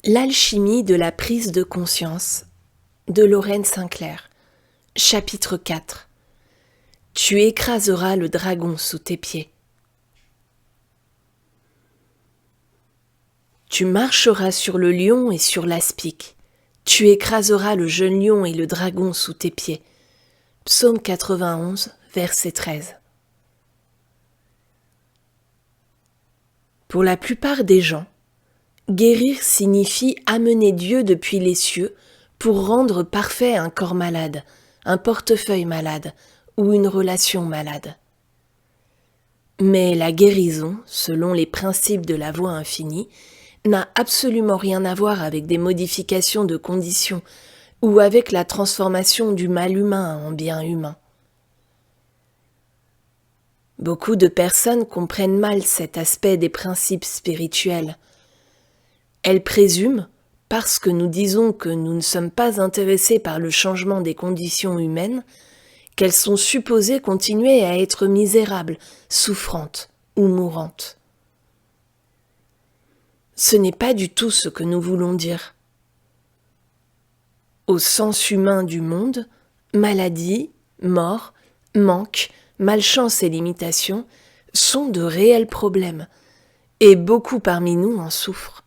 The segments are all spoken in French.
L'alchimie de la prise de conscience de Lorraine Sinclair. Chapitre 4. Tu écraseras le dragon sous tes pieds. Tu marcheras sur le lion et sur l'aspic. Tu écraseras le jeune lion et le dragon sous tes pieds. Psaume 91, verset 13. Pour la plupart des gens, guérir signifie amener Dieu depuis les cieux pour rendre parfait un corps malade, un portefeuille malade ou une relation malade. Mais la guérison, selon les principes de la voie infinie, n'a absolument rien à voir avec des modifications de conditions ou avec la transformation du mal humain en bien humain. Beaucoup de personnes comprennent mal cet aspect des principes spirituels. Elles présument, parce que nous disons que nous ne sommes pas intéressés par le changement des conditions humaines, qu'elles sont supposées continuer à être misérables, souffrantes ou mourantes. Ce n'est pas du tout ce que nous voulons dire. Au sens humain du monde, maladie, mort, manque, malchance et limitation sont de réels problèmes, et beaucoup parmi nous en souffrent.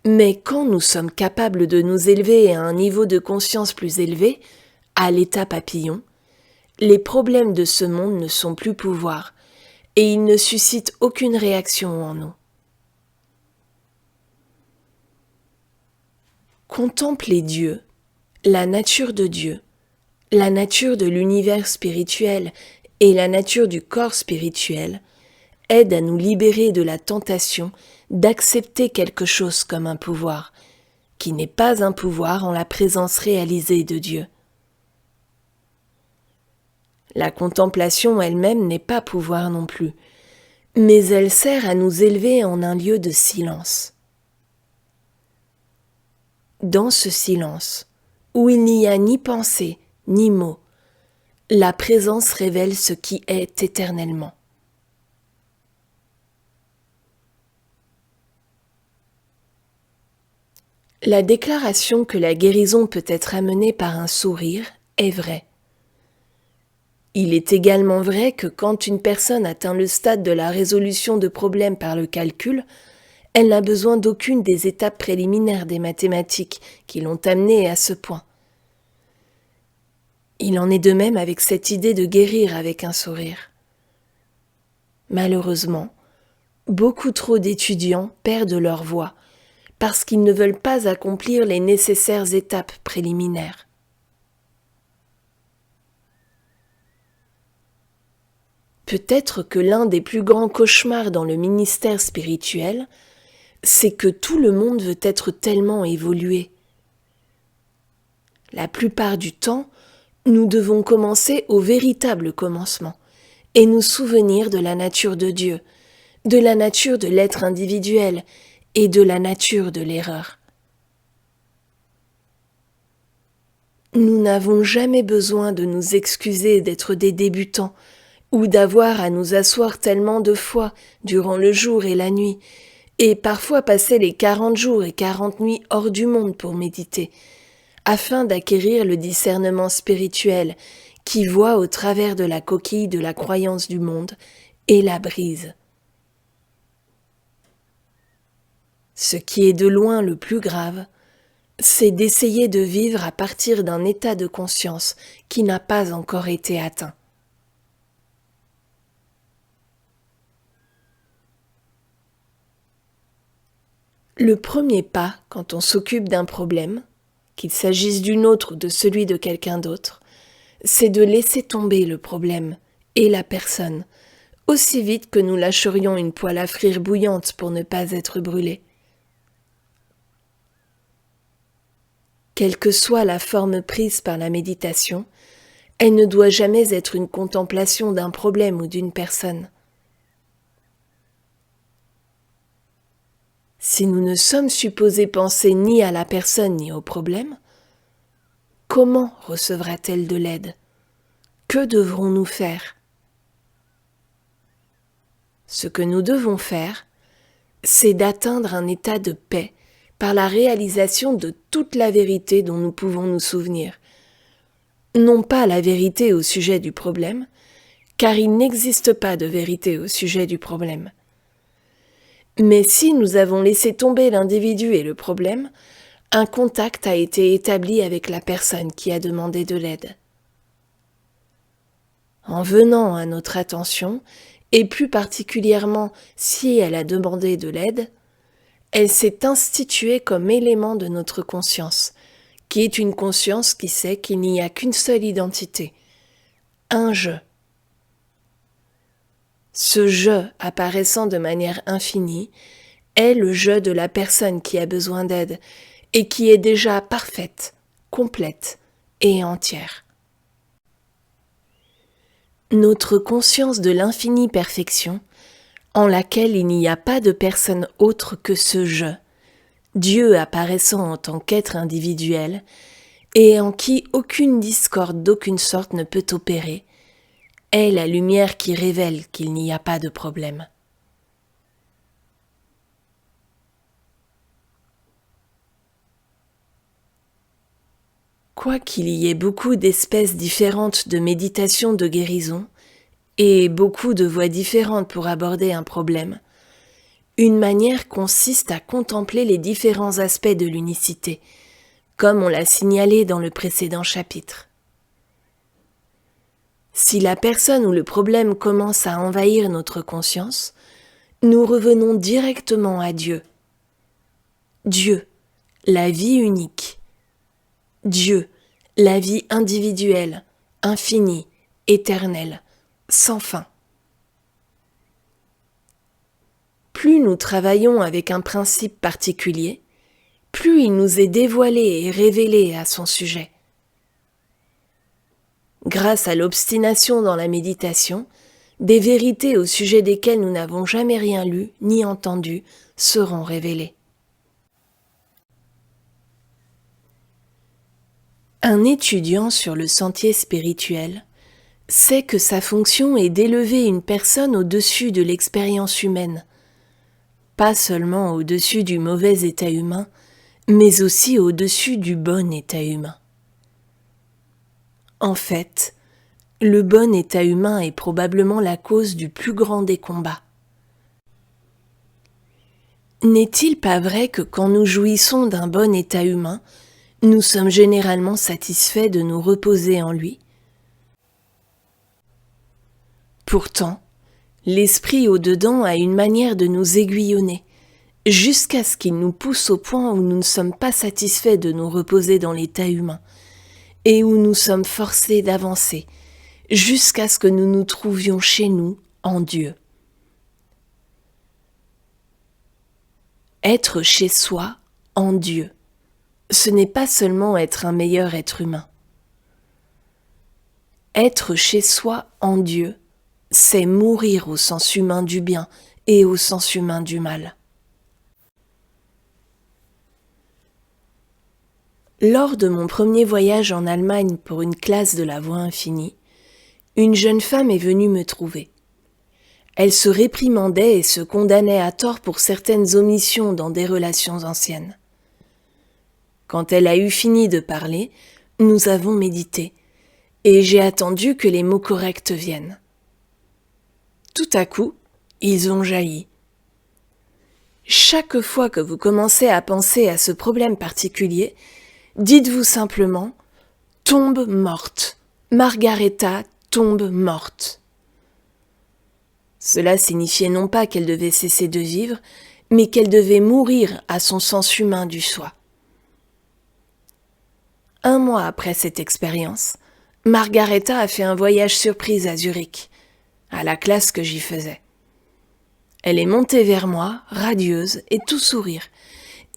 Mais quand nous sommes capables de nous élever à un niveau de conscience plus élevé, à l'état papillon, les problèmes de ce monde ne sont plus pouvoir, et ils ne suscitent aucune réaction en nous. Contempler Dieu, la nature de Dieu, la nature de l'univers spirituel et la nature du corps spirituel aide à nous libérer de la tentation d'accepter quelque chose comme un pouvoir, qui n'est pas un pouvoir en la présence réalisée de Dieu. La contemplation elle-même n'est pas pouvoir non plus, mais elle sert à nous élever en un lieu de silence. Dans ce silence, où il n'y a ni pensée, ni mot, la présence révèle ce qui est éternellement. La déclaration que la guérison peut être amenée par un sourire est vraie. Il est également vrai que quand une personne atteint le stade de la résolution de problèmes par le calcul, elle n'a besoin d'aucune des étapes préliminaires des mathématiques qui l'ont amenée à ce point. Il en est de même avec cette idée de guérir avec un sourire. Malheureusement, beaucoup trop d'étudiants perdent leur voie parce qu'ils ne veulent pas accomplir les nécessaires étapes préliminaires. Peut-être que l'un des plus grands cauchemars dans le ministère spirituel, c'est que tout le monde veut être tellement évolué. La plupart du temps, nous devons commencer au véritable commencement et nous souvenir de la nature de Dieu, de la nature de l'être individuel et de la nature de l'erreur. Nous n'avons jamais besoin de nous excuser d'être des débutants ou d'avoir à nous asseoir tellement de fois durant le jour et la nuit, et parfois passer les 40 jours et 40 nuits hors du monde pour méditer, afin d'acquérir le discernement spirituel qui voit au travers de la coquille de la croyance du monde et la brise. Ce qui est de loin le plus grave, c'est d'essayer de vivre à partir d'un état de conscience qui n'a pas encore été atteint. Le premier pas quand on s'occupe d'un problème, qu'il s'agisse d'une autre ou de celui de quelqu'un d'autre, c'est de laisser tomber le problème et la personne, aussi vite que nous lâcherions une poêle à frire bouillante pour ne pas être brûlés. Quelle que soit la forme prise par la méditation, elle ne doit jamais être une contemplation d'un problème ou d'une personne. Si nous ne sommes supposés penser ni à la personne ni au problème, comment recevra-t-elle de l'aide ? Que devrons-nous faire ? Ce que nous devons faire, c'est d'atteindre un état de paix par la réalisation de toute la vérité dont nous pouvons nous souvenir. Non pas la vérité au sujet du problème, car il n'existe pas de vérité au sujet du problème. Mais si nous avons laissé tomber l'individu et le problème, un contact a été établi avec la personne qui a demandé de l'aide. En venant à notre attention, et plus particulièrement si elle a demandé de l'aide, elle s'est instituée comme élément de notre conscience, qui est une conscience qui sait qu'il n'y a qu'une seule identité, un je. Ce je apparaissant de manière infinie est le je de la personne qui a besoin d'aide et qui est déjà parfaite, complète et entière. Notre conscience de l'infinie perfection, en laquelle il n'y a pas de personne autre que ce je, Dieu apparaissant en tant qu'être individuel, et en qui aucune discorde d'aucune sorte ne peut opérer, est la lumière qui révèle qu'il n'y a pas de problème. Quoiqu'il y ait beaucoup d'espèces différentes de méditation de guérison, et beaucoup de voies différentes pour aborder un problème, une manière consiste à contempler les différents aspects de l'unicité, comme on l'a signalé dans le précédent chapitre. Si la personne ou le problème commence à envahir notre conscience, nous revenons directement à Dieu. Dieu, la vie unique. Dieu, la vie individuelle, infinie, éternelle, sans fin. Plus nous travaillons avec un principe particulier, plus il nous est dévoilé et révélé à son sujet. Grâce à l'obstination dans la méditation, des vérités au sujet desquelles nous n'avons jamais rien lu ni entendu seront révélées. Un étudiant sur le sentier spirituel sait que sa fonction est d'élever une personne au-dessus de l'expérience humaine, pas seulement au-dessus du mauvais état humain, mais aussi au-dessus du bon état humain. En fait, le bon état humain est probablement la cause du plus grand des combats. N'est-il pas vrai que quand nous jouissons d'un bon état humain, nous sommes généralement satisfaits de nous reposer en lui? Pourtant, l'esprit au-dedans a une manière de nous aiguillonner, jusqu'à ce qu'il nous pousse au point où nous ne sommes pas satisfaits de nous reposer dans l'état humain, et où nous sommes forcés d'avancer, jusqu'à ce que nous nous trouvions chez nous en Dieu. Être chez soi en Dieu, ce n'est pas seulement être un meilleur être humain. Être chez soi en Dieu, c'est mourir au sens humain du bien et au sens humain du mal. Lors de mon premier voyage en Allemagne pour une classe de la Voie infinie, une jeune femme est venue me trouver. Elle se réprimandait et se condamnait à tort pour certaines omissions dans des relations anciennes. Quand elle a eu fini de parler, nous avons médité, et j'ai attendu que les mots corrects viennent. Tout à coup, ils ont jailli. Chaque fois que vous commencez à penser à ce problème particulier, dites-vous simplement « tombe morte ». Margaretha tombe morte. Cela signifiait non pas qu'elle devait cesser de vivre, mais qu'elle devait mourir à son sens humain du soi. 1 mois après cette expérience, Margaretha a fait un voyage surprise à Zurich, à la classe que j'y faisais. Elle est montée vers moi, radieuse et tout sourire,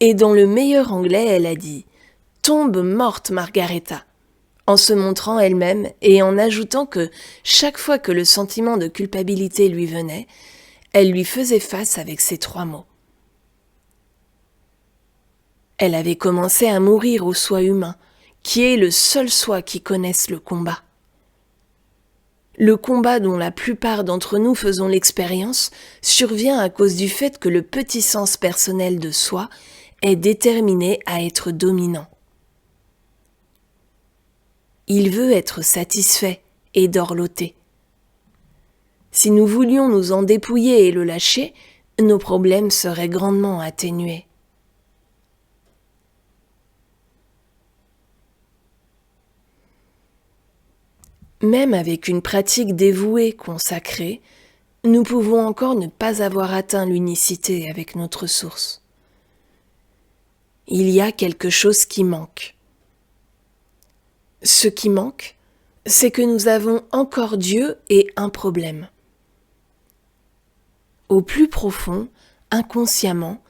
et dans le meilleur anglais, elle a dit « Tombe morte, Margaretha », en se montrant elle-même et en ajoutant que chaque fois que le sentiment de culpabilité lui venait, elle lui faisait face avec ces 3 mots. Elle avait commencé à mourir au soi humain, qui est le seul soi qui connaisse le combat. Le combat dont la plupart d'entre nous faisons l'expérience survient à cause du fait que le petit sens personnel de soi est déterminé à être dominant. Il veut être satisfait et dorloté. Si nous voulions nous en dépouiller et le lâcher, nos problèmes seraient grandement atténués. Même avec une pratique dévouée, consacrée, nous pouvons encore ne pas avoir atteint l'unicité avec notre source. Il y a quelque chose qui manque. Ce qui manque, c'est que nous avons encore Dieu et un problème. Au plus profond, inconsciemment,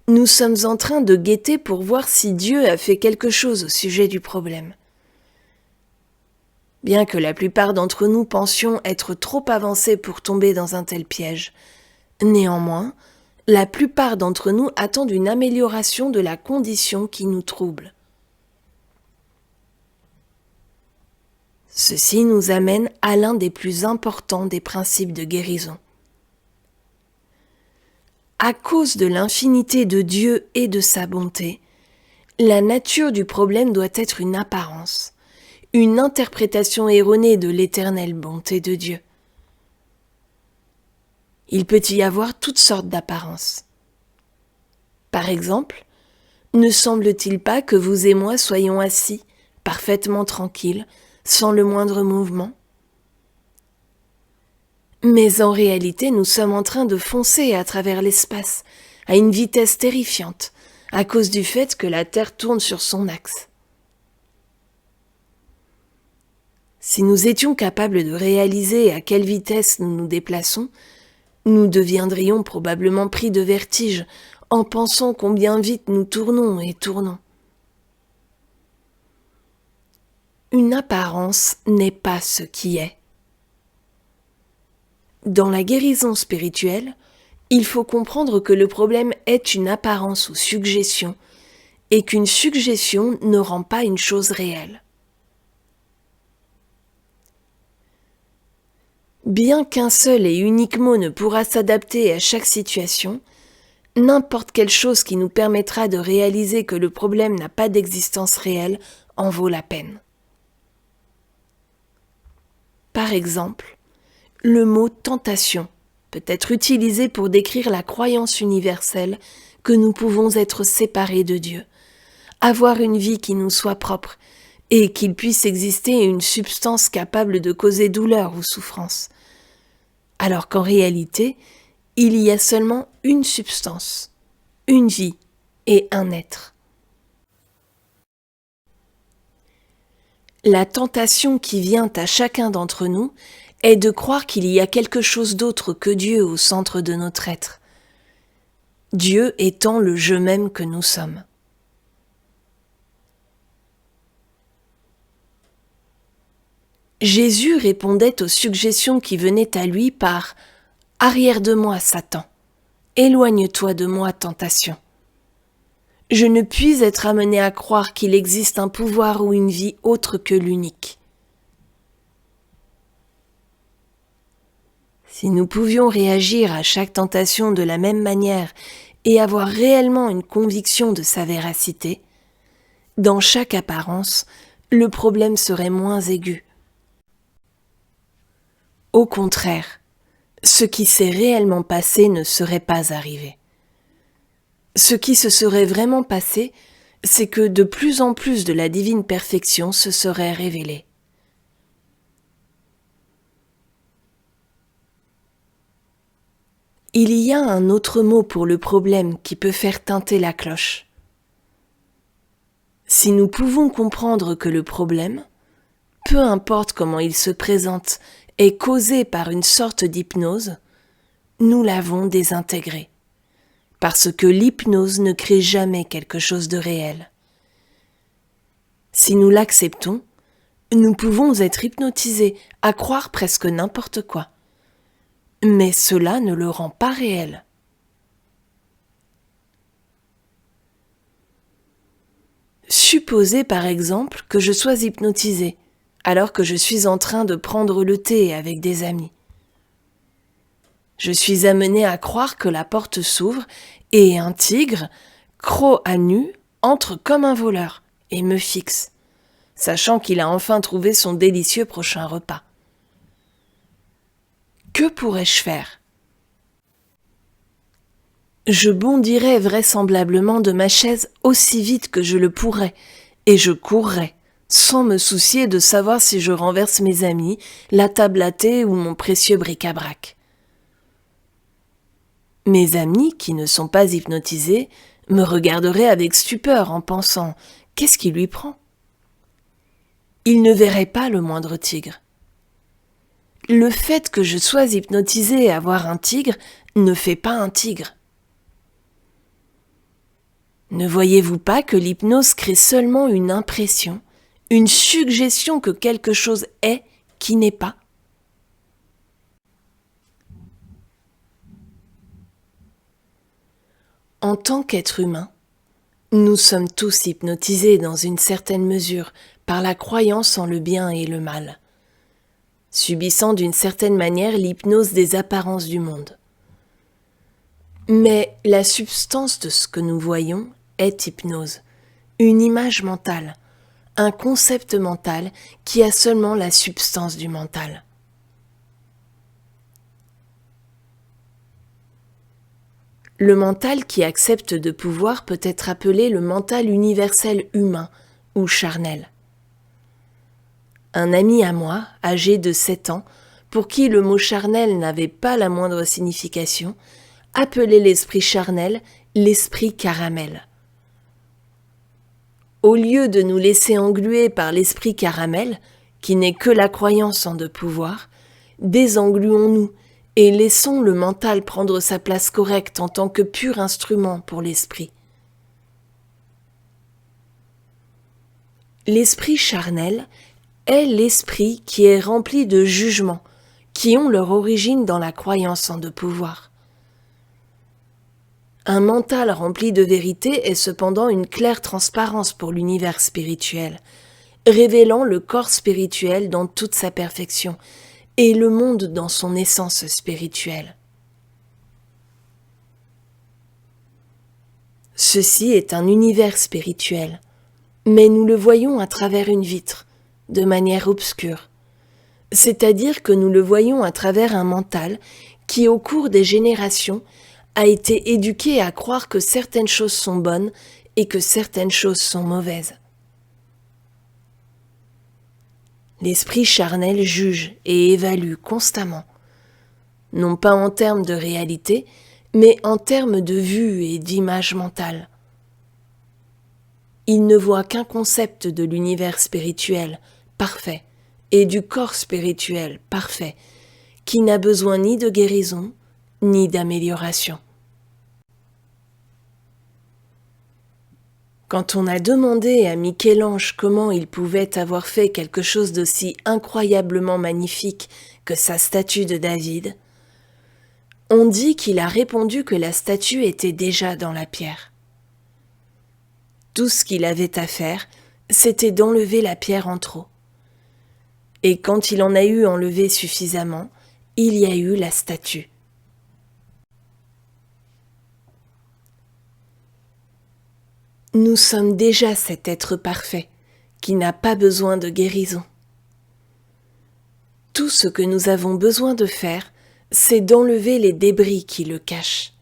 nous sommes en train de guetter pour voir si Dieu a fait quelque chose au sujet du problème. Bien que la plupart d'entre nous pensions être trop avancés pour tomber dans un tel piège, néanmoins, la plupart d'entre nous attendent une amélioration de la condition qui nous trouble. Ceci nous amène à l'un des plus importants des principes de guérison. À cause de l'infinité de Dieu et de sa bonté, la nature du problème doit être une apparence, une interprétation erronée de l'éternelle bonté de Dieu. Il peut y avoir toutes sortes d'apparences. Par exemple, ne semble-t-il pas que vous et moi soyons assis, parfaitement tranquilles, sans le moindre mouvement ? Mais en réalité, nous sommes en train de foncer à travers l'espace, à une vitesse terrifiante, à cause du fait que la Terre tourne sur son axe. Si nous étions capables de réaliser à quelle vitesse nous nous déplaçons, nous deviendrions probablement pris de vertige en pensant combien vite nous tournons et tournons. Une apparence n'est pas ce qui est. Dans la guérison spirituelle, il faut comprendre que le problème est une apparence ou suggestion et qu'une suggestion ne rend pas une chose réelle. Bien qu'un seul et unique mot ne pourra s'adapter à chaque situation, n'importe quelle chose qui nous permettra de réaliser que le problème n'a pas d'existence réelle en vaut la peine. Par exemple, le mot tentation peut être utilisé pour décrire la croyance universelle que nous pouvons être séparés de Dieu, avoir une vie qui nous soit propre et qu'il puisse exister une substance capable de causer douleur ou souffrance, alors qu'en réalité, il y a seulement une substance, une vie et un être. La tentation qui vient à chacun d'entre nous est de croire qu'il y a quelque chose d'autre que Dieu au centre de notre être, Dieu étant le je même que nous sommes. Jésus répondait aux suggestions qui venaient à lui par « Arrière de moi, Satan, éloigne-toi de moi, tentation. Je ne puis être amené à croire qu'il existe un pouvoir ou une vie autre que l'unique. » Si nous pouvions réagir à chaque tentation de la même manière et avoir réellement une conviction de sa véracité, dans chaque apparence, le problème serait moins aigu. Au contraire, ce qui s'est réellement passé ne serait pas arrivé. Ce qui se serait vraiment passé, c'est que de plus en plus de la divine perfection se serait révélée. Il y a un autre mot pour le problème qui peut faire tinter la cloche. Si nous pouvons comprendre que le problème, peu importe comment il se présente, est causé par une sorte d'hypnose, nous l'avons désintégré, parce que l'hypnose ne crée jamais quelque chose de réel. Si nous l'acceptons, nous pouvons être hypnotisés à croire presque n'importe quoi, mais cela ne le rend pas réel. Supposez par exemple que je sois hypnotisé alors que je suis en train de prendre le thé avec des amis. Je suis amené à croire que la porte s'ouvre et un tigre, croc à nu, entre comme un voleur et me fixe, sachant qu'il a enfin trouvé son délicieux prochain repas. Que pourrais-je faire ? Je bondirais vraisemblablement de ma chaise aussi vite que je le pourrais, et je courrais, sans me soucier de savoir si je renverse mes amis, la table à thé ou mon précieux bric-à-brac. Mes amis, qui ne sont pas hypnotisés, me regarderaient avec stupeur en pensant « Qu'est-ce qui lui prend ?» Ils ne verraient pas le moindre tigre. Le fait que je sois hypnotisé à voir un tigre ne fait pas un tigre. Ne voyez-vous pas que l'hypnose crée seulement une impression, une suggestion que quelque chose est qui n'est pas ? En tant qu'être humain, nous sommes tous hypnotisés dans une certaine mesure par la croyance en le bien et le mal, subissant d'une certaine manière l'hypnose des apparences du monde. Mais la substance de ce que nous voyons est hypnose, une image mentale, un concept mental qui a seulement la substance du mental. Le mental qui accepte de pouvoir peut être appelé le mental universel humain ou charnel. Un ami à moi, âgé de 7 ans, pour qui le mot charnel n'avait pas la moindre signification, appelait l'esprit charnel l'esprit caramel. Au lieu de nous laisser engluer par l'esprit caramel, qui n'est que la croyance en de pouvoir, désengluons-nous et laissons le mental prendre sa place correcte en tant que pur instrument pour l'esprit. L'esprit charnel est l'esprit qui est rempli de jugements, qui ont leur origine dans la croyance en de pouvoir. Un mental rempli de vérité est cependant une claire transparence pour l'univers spirituel, révélant le corps spirituel dans toute sa perfection et le monde dans son essence spirituelle. Ceci est un univers spirituel, mais nous le voyons à travers une vitre, de manière obscure. C'est-à-dire que nous le voyons à travers un mental qui, au cours des générations, a été éduqué à croire que certaines choses sont bonnes et que certaines choses sont mauvaises. L'esprit charnel juge et évalue constamment, non pas en termes de réalité, mais en termes de vue et d'image mentale. Il ne voit qu'un concept de l'univers spirituel parfait et du corps spirituel parfait, qui n'a besoin ni de guérison, ni d'amélioration. Quand on a demandé à Michel-Ange comment il pouvait avoir fait quelque chose d'aussi incroyablement magnifique que sa statue de David, on dit qu'il a répondu que la statue était déjà dans la pierre. Tout ce qu'il avait à faire, c'était d'enlever la pierre en trop. Et quand il en a eu enlevé suffisamment, il y a eu la statue. Nous sommes déjà cet être parfait, qui n'a pas besoin de guérison. Tout ce que nous avons besoin de faire, c'est d'enlever les débris qui le cachent.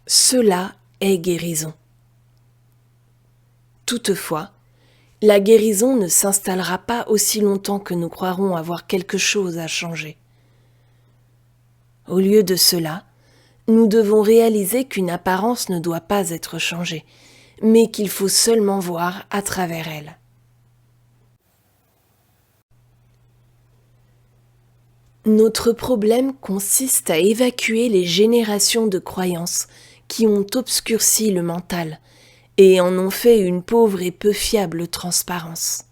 Cela est guérison. Toutefois, la guérison ne s'installera pas aussi longtemps que nous croirons avoir quelque chose à changer. Au lieu de cela, nous devons réaliser qu'une apparence ne doit pas être changée, mais qu'il faut seulement voir à travers elle. Notre problème consiste à évacuer les générations de croyances qui ont obscurci le mental et en ont fait une pauvre et peu fiable transparence.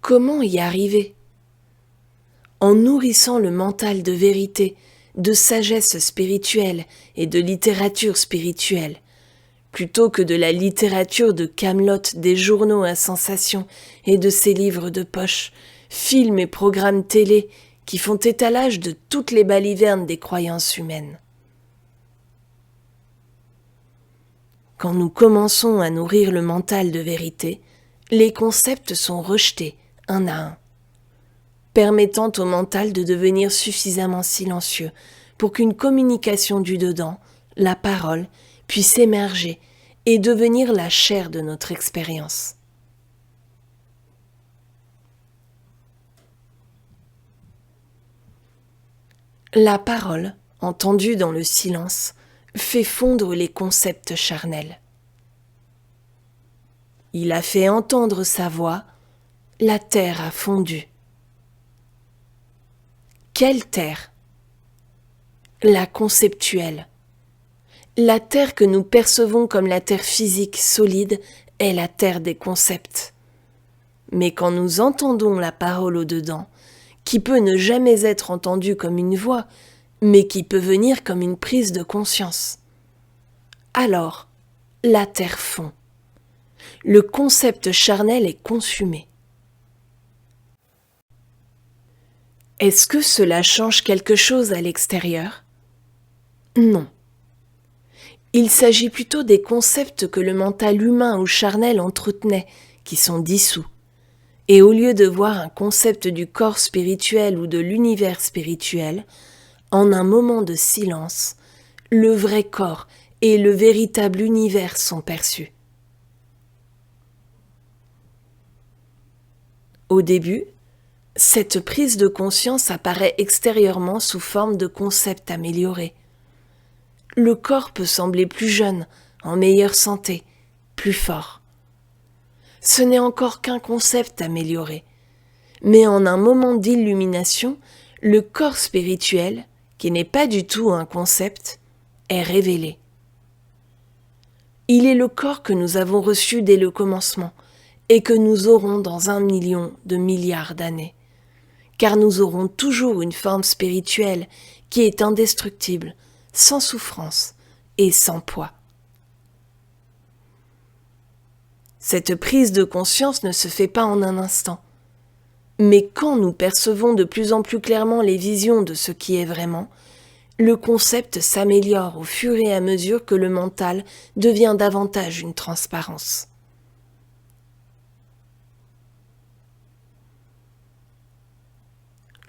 Comment y arriver ? En nourrissant le mental de vérité, de sagesse spirituelle et de littérature spirituelle, plutôt que de la littérature de Camelot, des journaux à sensation et de ces livres de poche, films et programmes télé qui font étalage de toutes les balivernes des croyances humaines. Quand nous commençons à nourrir le mental de vérité, les concepts sont rejetés un à un, permettant au mental de devenir suffisamment silencieux pour qu'une communication du dedans, la parole, puisse émerger et devenir la chair de notre expérience. La parole, entendue dans le silence, fait fondre les concepts charnels. Il a fait entendre sa voix, la terre a fondu. Quelle terre? La conceptuelle. La terre que nous percevons comme la terre physique solide est la terre des concepts. Mais quand nous entendons la parole au-dedans, qui peut ne jamais être entendue comme une voix, mais qui peut venir comme une prise de conscience, alors la terre fond. Le concept charnel est consumé. Est-ce que cela change quelque chose à l'extérieur? Non. Il s'agit plutôt des concepts que le mental humain ou charnel entretenait, qui sont dissous. Et au lieu de voir un concept du corps spirituel ou de l'univers spirituel, en un moment de silence, le vrai corps et le véritable univers sont perçus. Au début, cette prise de conscience apparaît extérieurement sous forme de concepts améliorés. Le corps peut sembler plus jeune, en meilleure santé, plus fort. Ce n'est encore qu'un concept amélioré. Mais en un moment d'illumination, le corps spirituel, qui n'est pas du tout un concept, est révélé. Il est le corps que nous avons reçu dès le commencement et que nous aurons dans 1 million de milliards d'années. Car nous aurons toujours une forme spirituelle qui est indestructible, sans souffrance et sans poids. Cette prise de conscience ne se fait pas en un instant. Mais quand nous percevons de plus en plus clairement les visions de ce qui est vraiment, le concept s'améliore au fur et à mesure que le mental devient davantage une transparence.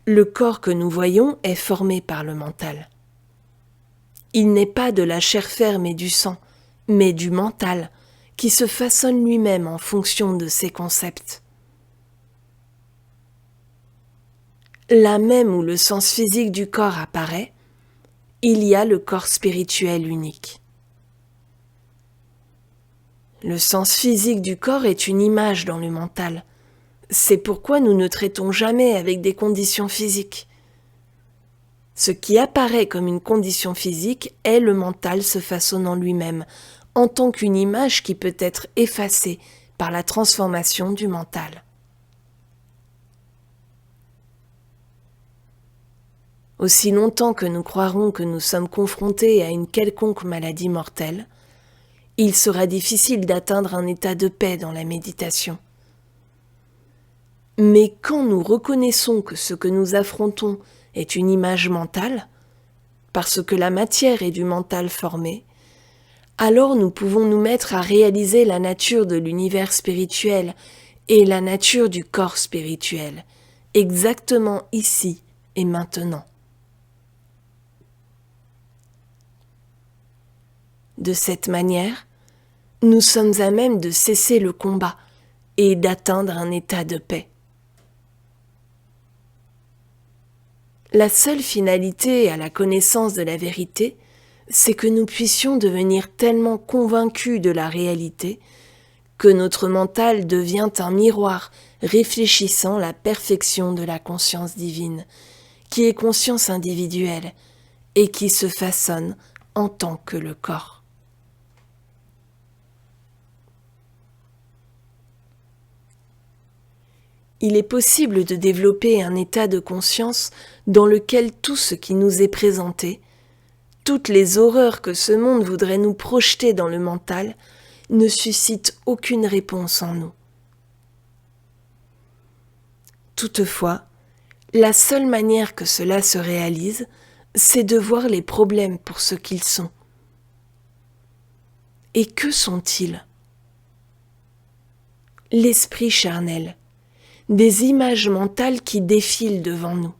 Le corps que nous voyons est formé par le mental. Il n'est pas de la chair ferme et du sang, mais du mental, qui se façonne lui-même en fonction de ses concepts. Là même où le sens physique du corps apparaît, il y a le corps spirituel unique. Le sens physique du corps est une image dans le mental. C'est pourquoi nous ne traitons jamais avec des conditions physiques. Ce qui apparaît comme une condition physique est le mental se façonnant lui-même, en tant qu'une image qui peut être effacée par la transformation du mental. Aussi longtemps que nous croirons que nous sommes confrontés à une quelconque maladie mortelle, il sera difficile d'atteindre un état de paix dans la méditation. Mais quand nous reconnaissons que ce que nous affrontons est une image mentale, parce que la matière est du mental formé, alors nous pouvons nous mettre à réaliser la nature de l'univers spirituel et la nature du corps spirituel, exactement ici et maintenant. De cette manière, nous sommes à même de cesser le combat et d'atteindre un état de paix. La seule finalité à la connaissance de la vérité, c'est que nous puissions devenir tellement convaincus de la réalité que notre mental devient un miroir réfléchissant la perfection de la conscience divine, qui est conscience individuelle et qui se façonne en tant que le corps. Il est possible de développer un état de conscience dans lequel tout ce qui nous est présenté, toutes les horreurs que ce monde voudrait nous projeter dans le mental, ne suscitent aucune réponse en nous. Toutefois, la seule manière que cela se réalise, c'est de voir les problèmes pour ce qu'ils sont. Et que sont-ils? L'esprit charnel, des images mentales qui défilent devant nous.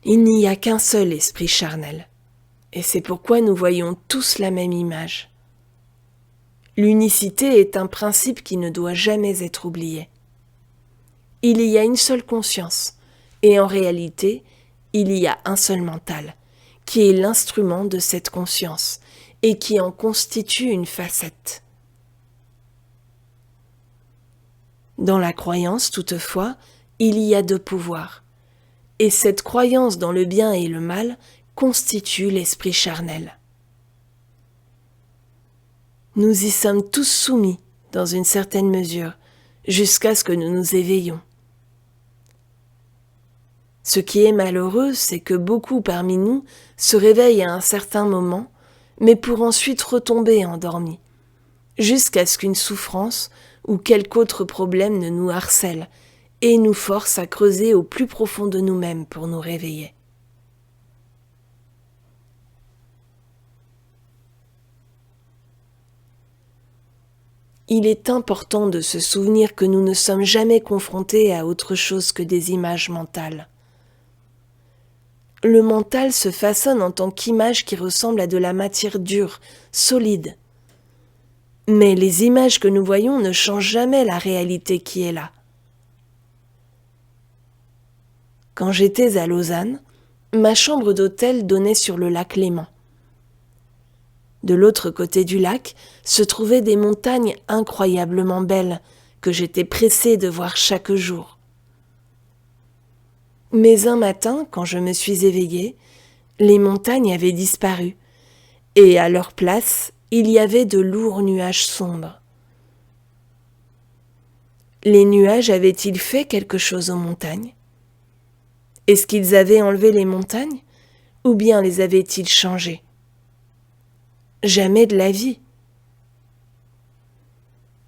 Il n'y a qu'un seul esprit charnel, et c'est pourquoi nous voyons tous la même image. L'unicité est un principe qui ne doit jamais être oublié. Il y a une seule conscience, et en réalité, il y a un seul mental, qui est l'instrument de cette conscience, et qui en constitue une facette. Dans la croyance, toutefois, il y a deux pouvoirs, et cette croyance dans le bien et le mal constitue l'esprit charnel. Nous y sommes tous soumis, dans une certaine mesure, jusqu'à ce que nous nous éveillons. Ce qui est malheureux, c'est que beaucoup parmi nous se réveillent à un certain moment, mais pour ensuite retomber endormis, jusqu'à ce qu'une souffrance ou quelque autre problème ne nous harcèle et nous force à creuser au plus profond de nous-mêmes pour nous réveiller. Il est important de se souvenir que nous ne sommes jamais confrontés à autre chose que des images mentales. Le mental se façonne en tant qu'image qui ressemble à de la matière dure, solide. Mais les images que nous voyons ne changent jamais la réalité qui est là. Quand j'étais à Lausanne, ma chambre d'hôtel donnait sur le lac Léman. De l'autre côté du lac se trouvaient des montagnes incroyablement belles que j'étais pressée de voir chaque jour. Mais un matin, quand je me suis éveillée, les montagnes avaient disparu et à leur place, il y avait de lourds nuages sombres. Les nuages avaient-ils fait quelque chose aux montagnes? Est-ce qu'ils avaient enlevé les montagnes ou bien les avaient-ils changées? Jamais de la vie.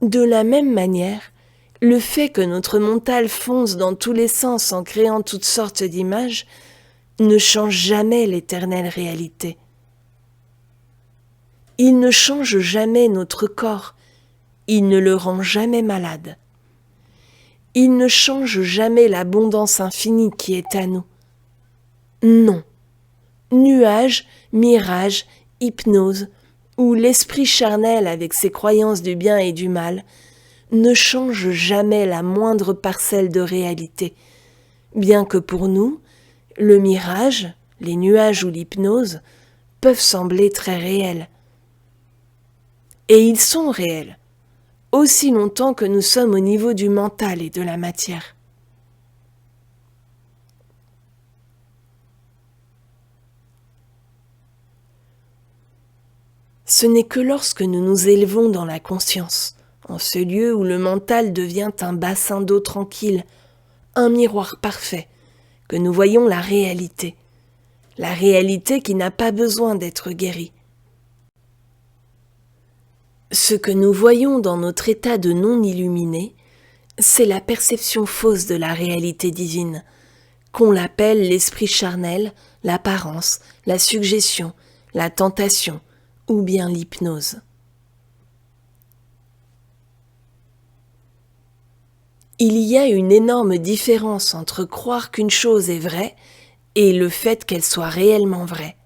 De la même manière, le fait que notre mental fonce dans tous les sens en créant toutes sortes d'images ne change jamais l'éternelle réalité. Il ne change jamais notre corps, il ne le rend jamais malade. Il ne change jamais l'abondance infinie qui est à nous. Non. Nuages, mirages, hypnose, où l'esprit charnel avec ses croyances du bien et du mal ne change jamais la moindre parcelle de réalité, bien que pour nous, le mirage, les nuages ou l'hypnose peuvent sembler très réels. Et ils sont réels, aussi longtemps que nous sommes au niveau du mental et de la matière. Ce n'est que lorsque nous nous élevons dans la conscience, en ce lieu où le mental devient un bassin d'eau tranquille, un miroir parfait, que nous voyons la réalité qui n'a pas besoin d'être guérie. Ce que nous voyons dans notre état de non-illuminé, c'est la perception fausse de la réalité divine, qu'on l'appelle l'esprit charnel, l'apparence, la suggestion, la tentation, ou bien l'hypnose. Il y a une énorme différence entre croire qu'une chose est vraie et le fait qu'elle soit réellement vraie.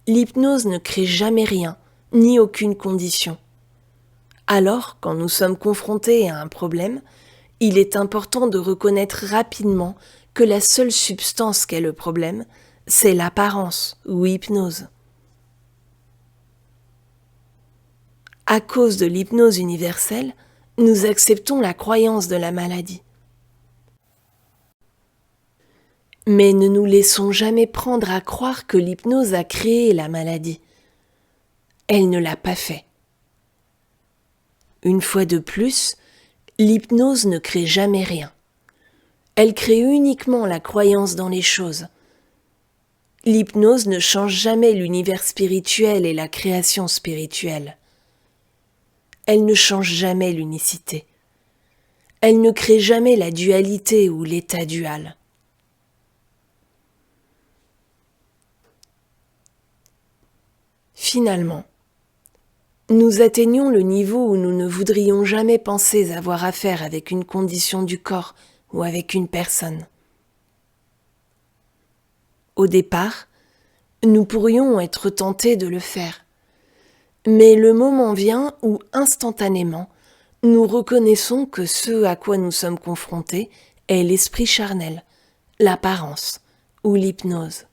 L'hypnose ne crée jamais rien, ni aucune condition. Alors, quand nous sommes confrontés à un problème, il est important de reconnaître rapidement que la seule substance qu'est le problème, c'est l'apparence ou hypnose. À cause de l'hypnose universelle, nous acceptons la croyance de la maladie. Mais ne nous laissons jamais prendre à croire que l'hypnose a créé la maladie. Elle ne l'a pas fait. Une fois de plus, l'hypnose ne crée jamais rien. Elle crée uniquement la croyance dans les choses. L'hypnose ne change jamais l'univers spirituel et la création spirituelle. Elle ne change jamais l'unicité. Elle ne crée jamais la dualité ou l'état dual. Finalement, nous atteignons le niveau où nous ne voudrions jamais penser avoir affaire avec une condition du corps ou avec une personne. Au départ, nous pourrions être tentés de le faire, mais le moment vient où instantanément, nous reconnaissons que ce à quoi nous sommes confrontés est l'esprit charnel, l'apparence ou l'hypnose.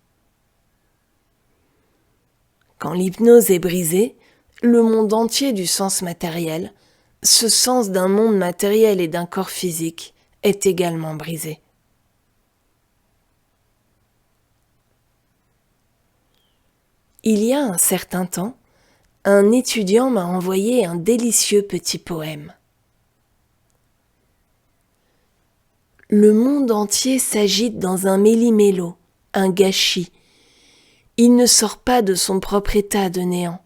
Quand l'hypnose est brisée, le monde entier du sens matériel, ce sens d'un monde matériel et d'un corps physique, est également brisé. Il y a un certain temps, un étudiant m'a envoyé un délicieux petit poème. Le monde entier s'agite dans un méli-mélo, un gâchis. Il ne sort pas de son propre état de néant.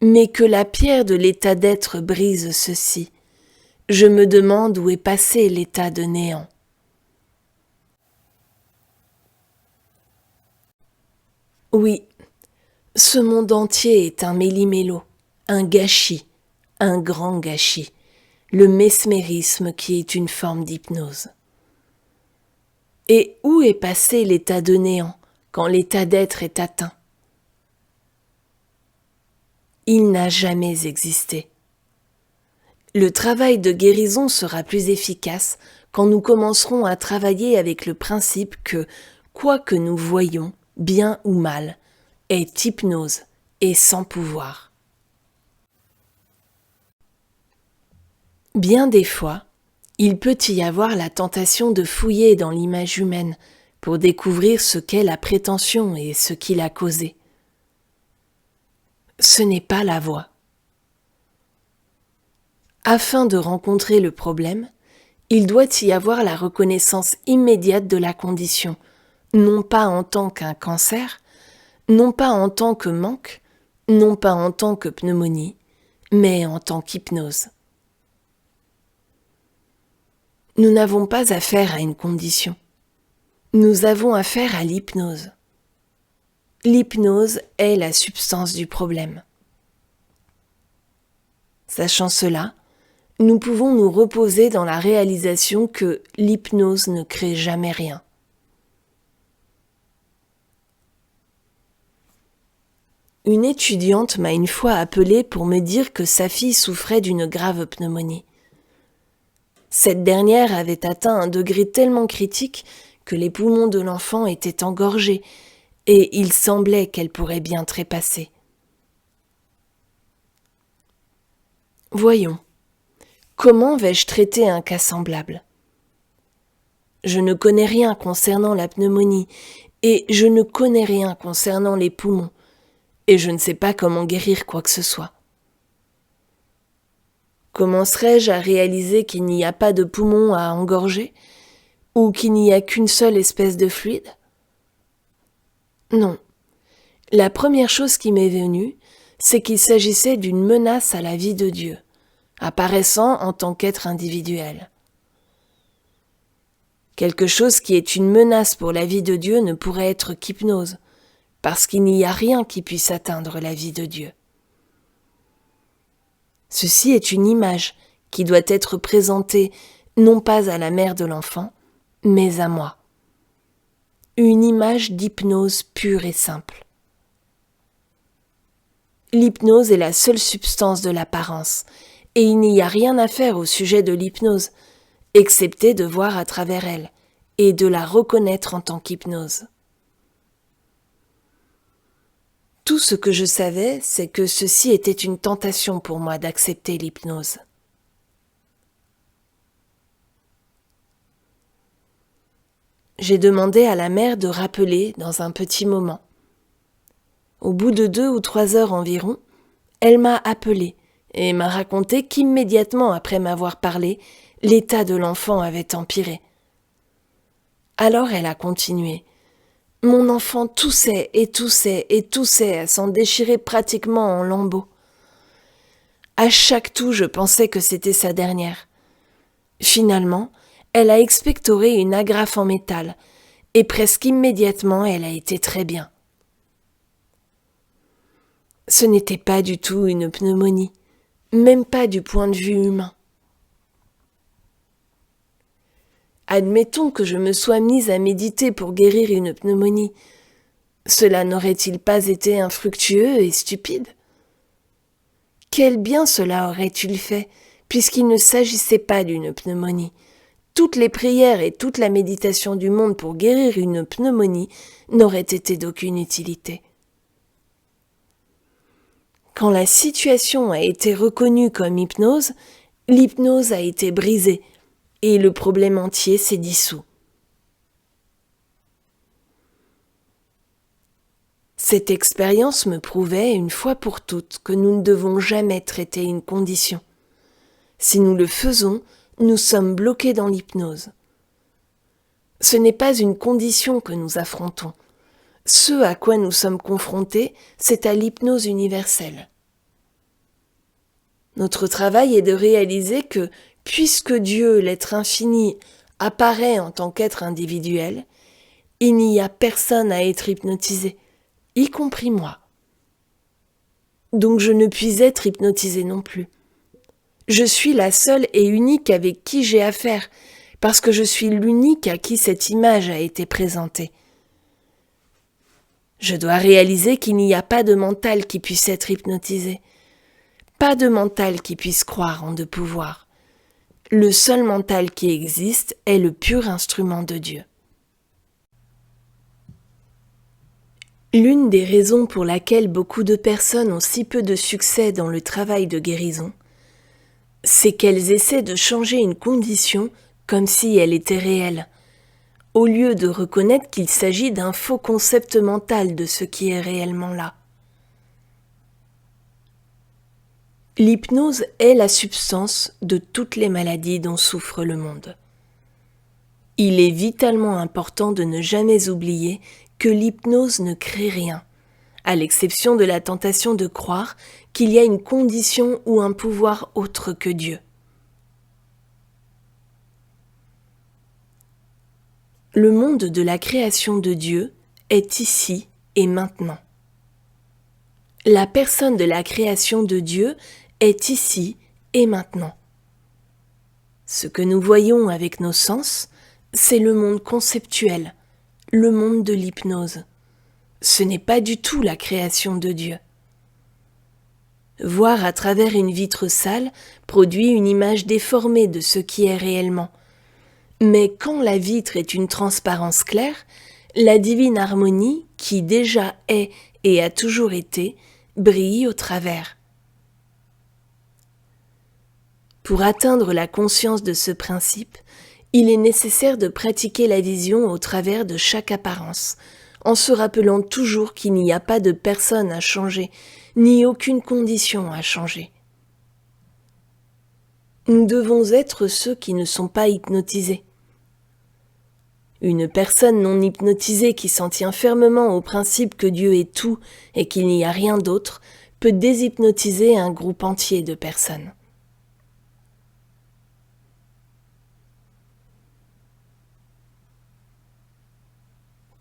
Mais que la pierre de l'état d'être brise ceci. Je me demande où est passé l'état de néant. Oui, ce monde entier est un méli-mélo, un gâchis, un grand gâchis, le mesmérisme qui est une forme d'hypnose. Et où est passé l'état de néant quand l'état d'être est atteint? Il n'a jamais existé. Le travail de guérison sera plus efficace quand nous commencerons à travailler avec le principe que, quoi que nous voyions, bien ou mal, est hypnose et sans pouvoir. Bien des fois, il peut y avoir la tentation de fouiller dans l'image humaine pour découvrir ce qu'est la prétention et ce qui l'a causée. Ce n'est pas la voie. Afin de rencontrer le problème, il doit y avoir la reconnaissance immédiate de la condition, non pas en tant qu'un cancer, non pas en tant que manque, non pas en tant que pneumonie, mais en tant qu'hypnose. Nous n'avons pas affaire à une condition. Nous avons affaire à l'hypnose. L'hypnose est la substance du problème. Sachant cela, nous pouvons nous reposer dans la réalisation que l'hypnose ne crée jamais rien. Une étudiante m'a une fois appelé pour me dire que sa fille souffrait d'une grave pneumonie. Cette dernière avait atteint un degré tellement critique que les poumons de l'enfant étaient engorgés et il semblait qu'elle pourrait bien trépasser. Voyons, comment vais-je traiter un cas semblable? Je ne connais rien concernant la pneumonie et je ne connais rien concernant les poumons et je ne sais pas comment guérir quoi que ce soit. Commencerai-je à réaliser qu'il n'y a pas de poumon à engorger ou qu'il n'y a qu'une seule espèce de fluide? Non. La première chose qui m'est venue, c'est qu'il s'agissait d'une menace à la vie de Dieu, apparaissant en tant qu'être individuel. Quelque chose qui est une menace pour la vie de Dieu ne pourrait être qu'hypnose, parce qu'il n'y a rien qui puisse atteindre la vie de Dieu. Ceci est une image qui doit être présentée non pas à la mère de l'enfant, mais à moi. Une image d'hypnose pure et simple. L'hypnose est la seule substance de l'apparence, et il n'y a rien à faire au sujet de l'hypnose, excepté de voir à travers elle, et de la reconnaître en tant qu'hypnose. Tout ce que je savais, c'est que ceci était une tentation pour moi d'accepter l'hypnose. J'ai demandé à la mère de rappeler dans un petit moment. Au bout de 2 ou 3 heures environ, elle m'a appelé et m'a raconté qu'immédiatement après m'avoir parlé, l'état de l'enfant avait empiré. Alors elle a continué. Mon enfant toussait et toussait et toussait à s'en déchirer pratiquement en lambeaux. À chaque toux, je pensais que c'était sa dernière. Finalement, elle a expectoré une agrafe en métal, et presque immédiatement, elle a été très bien. Ce n'était pas du tout une pneumonie, même pas du point de vue humain. Admettons que je me sois mise à méditer pour guérir une pneumonie. Cela n'aurait-il pas été infructueux et stupide ? Quel bien cela aurait-il fait, puisqu'il ne s'agissait pas d'une pneumonie ? Toutes les prières et toute la méditation du monde pour guérir une pneumonie n'auraient été d'aucune utilité. Quand la situation a été reconnue comme hypnose, l'hypnose a été brisée et le problème entier s'est dissous. Cette expérience me prouvait une fois pour toutes que nous ne devons jamais traiter une condition. Si nous le faisons, nous sommes bloqués dans l'hypnose. Ce n'est pas une condition que nous affrontons. Ce à quoi nous sommes confrontés, c'est à l'hypnose universelle. Notre travail est de réaliser que, puisque Dieu, l'être infini, apparaît en tant qu'être individuel, il n'y a personne à être hypnotisé, y compris moi. Donc je ne puis être hypnotisé non plus. Je suis la seule et unique avec qui j'ai affaire, parce que je suis l'unique à qui cette image a été présentée. Je dois réaliser qu'il n'y a pas de mental qui puisse être hypnotisé, pas de mental qui puisse croire en de pouvoir. Le seul mental qui existe est le pur instrument de Dieu. L'une des raisons pour laquelle beaucoup de personnes ont si peu de succès dans le travail de guérison, c'est qu'elles essaient de changer une condition comme si elle était réelle, au lieu de reconnaître qu'il s'agit d'un faux concept mental de ce qui est réellement là. L'hypnose est la substance de toutes les maladies dont souffre le monde. Il est vitalement important de ne jamais oublier que l'hypnose ne crée rien, à l'exception de la tentation de croire qu'il y a une condition ou un pouvoir autre que Dieu. Le monde de la création de Dieu est ici et maintenant. La personne de la création de Dieu est ici et maintenant. Ce que nous voyons avec nos sens, c'est le monde conceptuel, le monde de l'hypnose. Ce n'est pas du tout la création de Dieu. Voir à travers une vitre sale produit une image déformée de ce qui est réellement. Mais quand la vitre est une transparence claire, la divine harmonie, qui déjà est et a toujours été, brille au travers. Pour atteindre la conscience de ce principe, il est nécessaire de pratiquer la vision au travers de chaque apparence, en se rappelant toujours qu'il n'y a pas de personne à changer, ni aucune condition à changer. Nous devons être ceux qui ne sont pas hypnotisés. Une personne non hypnotisée qui s'en tient fermement au principe que Dieu est tout et qu'il n'y a rien d'autre peut déshypnotiser un groupe entier de personnes.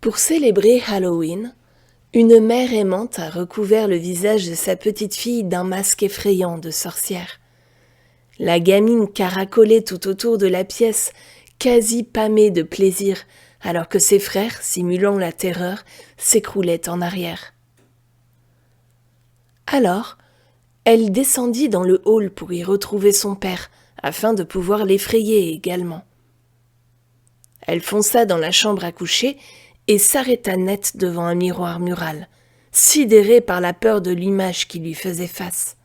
Pour célébrer Halloween, une mère aimante a recouvert le visage de sa petite fille d'un masque effrayant de sorcière. La gamine caracolait tout autour de la pièce, quasi pâmée de plaisir, alors que ses frères, simulant la terreur, s'écroulaient en arrière. Alors, elle descendit dans le hall pour y retrouver son père, afin de pouvoir l'effrayer également. Elle fonça dans la chambre à coucher et s'arrêta net devant un miroir mural, sidérée par la peur de l'image qui lui faisait face.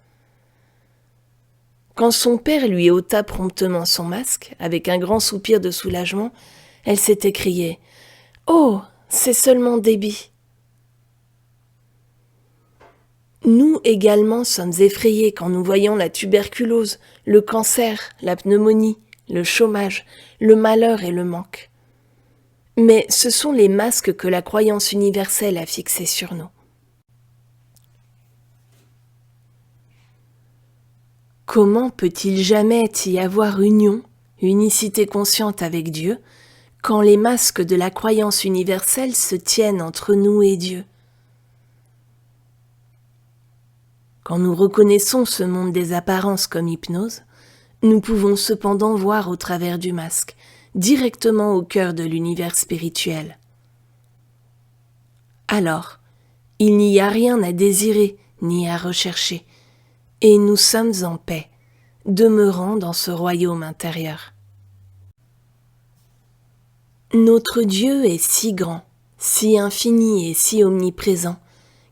Quand son père lui ôta promptement son masque, avec un grand soupir de soulagement, elle s'est écriée « Oh, c'est seulement Debbie !» Nous également sommes effrayés quand nous voyons la tuberculose, le cancer, la pneumonie, le chômage, le malheur et le manque. Mais ce sont les masques que la croyance universelle a fixés sur nous. Comment peut-il jamais y avoir union, unicité consciente avec Dieu, quand les masques de la croyance universelle se tiennent entre nous et Dieu ? Quand nous reconnaissons ce monde des apparences comme hypnose, nous pouvons cependant voir au travers du masque, directement au cœur de l'univers spirituel. Alors, il n'y a rien à désirer ni à rechercher, et nous sommes en paix, demeurant dans ce royaume intérieur. Notre Dieu est si grand, si infini et si omniprésent,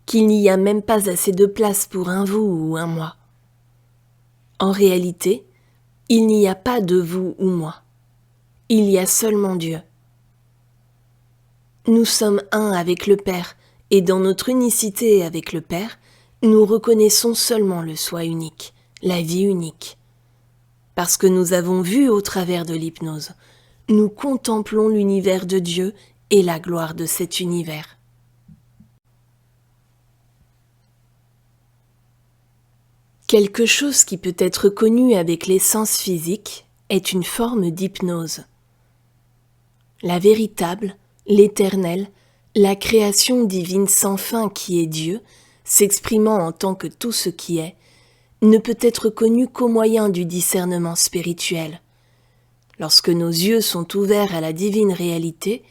qu'il n'y a même pas assez de place pour un vous ou un moi. En réalité, il n'y a pas de vous ou moi. Il y a seulement Dieu. Nous sommes un avec le Père, et dans notre unicité avec le Père, nous reconnaissons seulement le soi unique, la vie unique. Parce que nous avons vu au travers de l'hypnose, nous contemplons l'univers de Dieu et la gloire de cet univers. Quelque chose qui peut être connu avec les sens physiques est une forme d'hypnose. La véritable, l'éternelle, la création divine sans fin qui est Dieu, s'exprimant en tant que tout ce qui est, ne peut être connue qu'au moyen du discernement spirituel. Lorsque nos yeux sont ouverts à la divine réalité,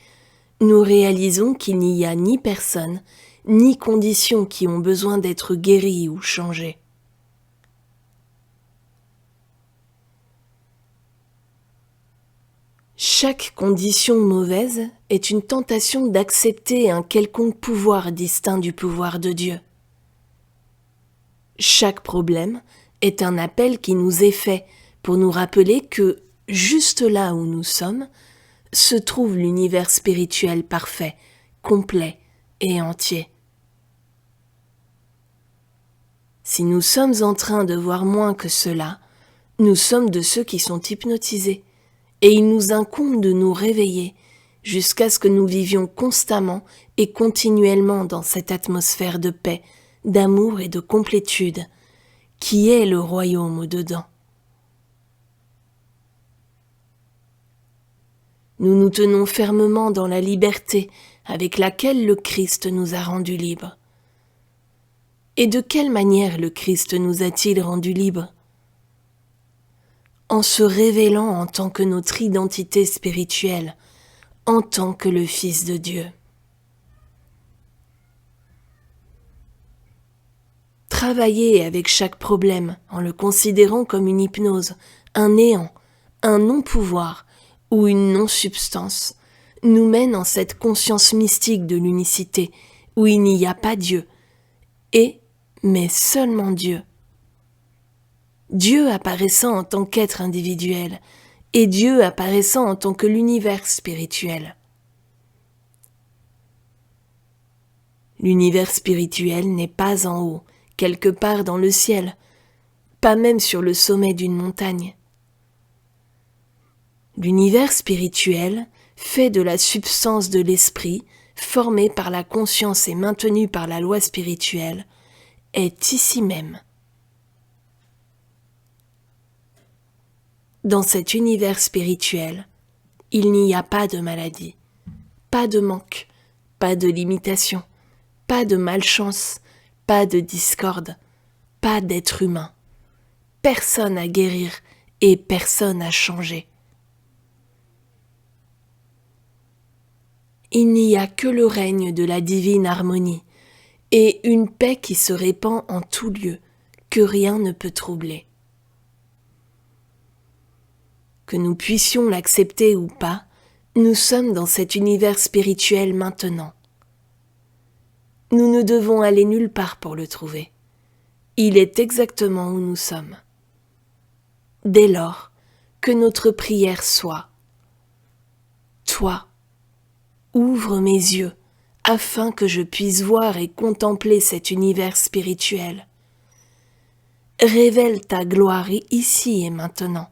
nous réalisons qu'il n'y a ni personne, ni conditions qui ont besoin d'être guéries ou changées. Chaque condition mauvaise est une tentation d'accepter un quelconque pouvoir distinct du pouvoir de Dieu. Chaque problème est un appel qui nous est fait pour nous rappeler que, juste là où nous sommes, se trouve l'univers spirituel parfait, complet et entier. Si nous sommes en train de voir moins que cela, nous sommes de ceux qui sont hypnotisés, et il nous incombe de nous réveiller jusqu'à ce que nous vivions constamment et continuellement dans cette atmosphère de paix, d'amour et de complétude, qui est le royaume au-dedans. Nous nous tenons fermement dans la liberté avec laquelle le Christ nous a rendus libres. Et de quelle manière le Christ nous a-t-il rendus libres ? En se révélant en tant que notre identité spirituelle, en tant que le Fils de Dieu. Travailler avec chaque problème en le considérant comme une hypnose, un néant, un non-pouvoir ou une non-substance nous mène en cette conscience mystique de l'unicité où il n'y a pas Dieu, mais seulement Dieu. Dieu apparaissant en tant qu'être individuel et Dieu apparaissant en tant que l'univers spirituel. L'univers spirituel n'est pas en haut, quelque part dans le ciel, pas même sur le sommet d'une montagne. L'univers spirituel, fait de la substance de l'esprit, formé par la conscience et maintenu par la loi spirituelle, est ici même. Dans cet univers spirituel, il n'y a pas de maladie, pas de manque, pas de limitation, pas de malchance, pas de discorde, pas d'être humain. Personne à guérir et personne à changer. Il n'y a que le règne de la divine harmonie et une paix qui se répand en tout lieu, que rien ne peut troubler. Que nous puissions l'accepter ou pas, nous sommes dans cet univers spirituel maintenant. Nous ne devons aller nulle part pour le trouver. Il est exactement où nous sommes. Dès lors, que notre prière soit « Toi, ouvre mes yeux afin que je puisse voir et contempler cet univers spirituel. Révèle ta gloire ici et maintenant.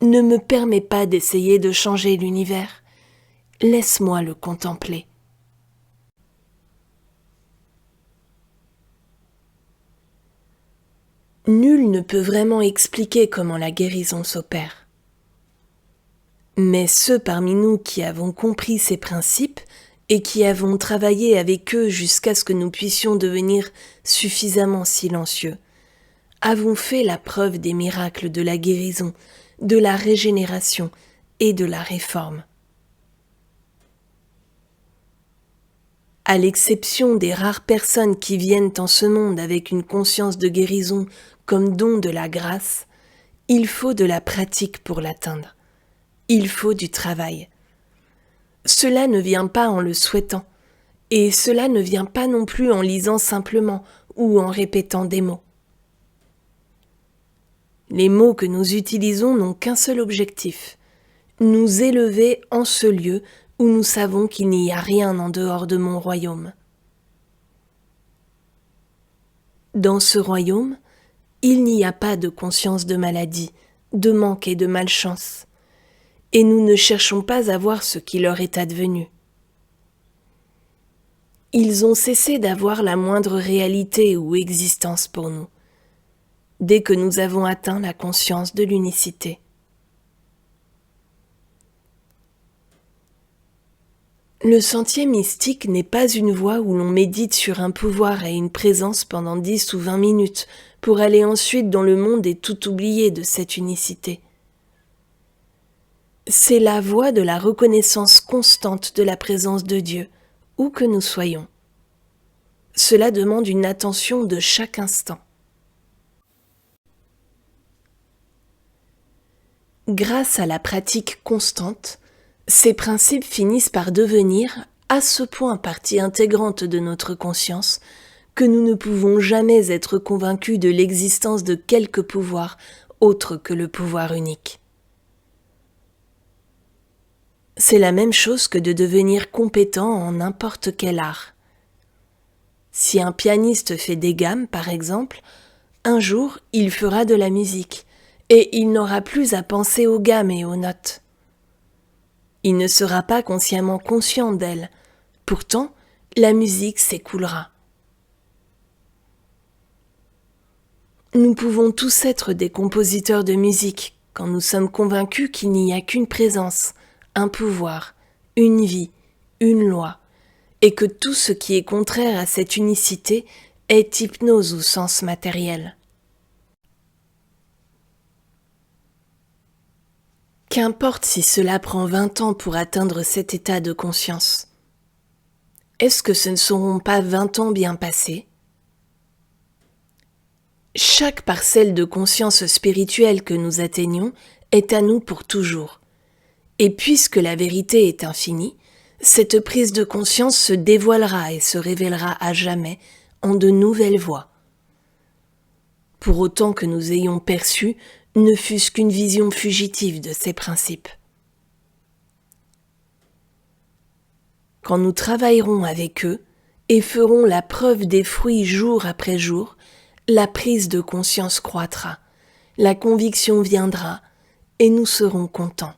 Ne me permets pas d'essayer de changer l'univers. Laisse-moi le contempler. » Nul ne peut vraiment expliquer comment la guérison s'opère. Mais ceux parmi nous qui avons compris ces principes et qui avons travaillé avec eux jusqu'à ce que nous puissions devenir suffisamment silencieux, avons fait la preuve des miracles de la guérison, de la régénération et de la réforme. À l'exception des rares personnes qui viennent en ce monde avec une conscience de guérison comme don de la grâce, il faut de la pratique pour l'atteindre. Il faut du travail. Cela ne vient pas en le souhaitant, et cela ne vient pas non plus en lisant simplement ou en répétant des mots. Les mots que nous utilisons n'ont qu'un seul objectif, nous élever en ce lieu où nous savons qu'il n'y a rien en dehors de mon royaume. Dans ce royaume, il n'y a pas de conscience de maladie, de manque et de malchance, et nous ne cherchons pas à voir ce qui leur est advenu. Ils ont cessé d'avoir la moindre réalité ou existence pour nous, dès que nous avons atteint la conscience de l'unicité. Le sentier mystique n'est pas une voie où l'on médite sur un pouvoir et une présence pendant 10 ou 20 minutes pour aller ensuite dans le monde et tout oublier de cette unicité. C'est la voie de la reconnaissance constante de la présence de Dieu, où que nous soyons. Cela demande une attention de chaque instant. Grâce à la pratique constante, ces principes finissent par devenir à ce point partie intégrante de notre conscience que nous ne pouvons jamais être convaincus de l'existence de quelque pouvoir autre que le pouvoir unique. C'est la même chose que de devenir compétent en n'importe quel art. Si un pianiste fait des gammes, par exemple, un jour il fera de la musique et il n'aura plus à penser aux gammes et aux notes. Il ne sera pas consciemment conscient d'elle. Pourtant, la musique s'écoulera. Nous pouvons tous être des compositeurs de musique quand nous sommes convaincus qu'il n'y a qu'une présence, un pouvoir, une vie, une loi, et que tout ce qui est contraire à cette unicité est hypnose ou sens matériel. Qu'importe si cela prend 20 ans pour atteindre cet état de conscience. Est-ce que ce ne seront pas 20 ans bien passés ? Chaque parcelle de conscience spirituelle que nous atteignons est à nous pour toujours. Et puisque la vérité est infinie, cette prise de conscience se dévoilera et se révélera à jamais en de nouvelles voies. Pour autant que nous ayons perçu, ne fût-ce qu'une vision fugitive de ces principes. Quand nous travaillerons avec eux et ferons la preuve des fruits jour après jour, la prise de conscience croîtra, la conviction viendra et nous serons contents.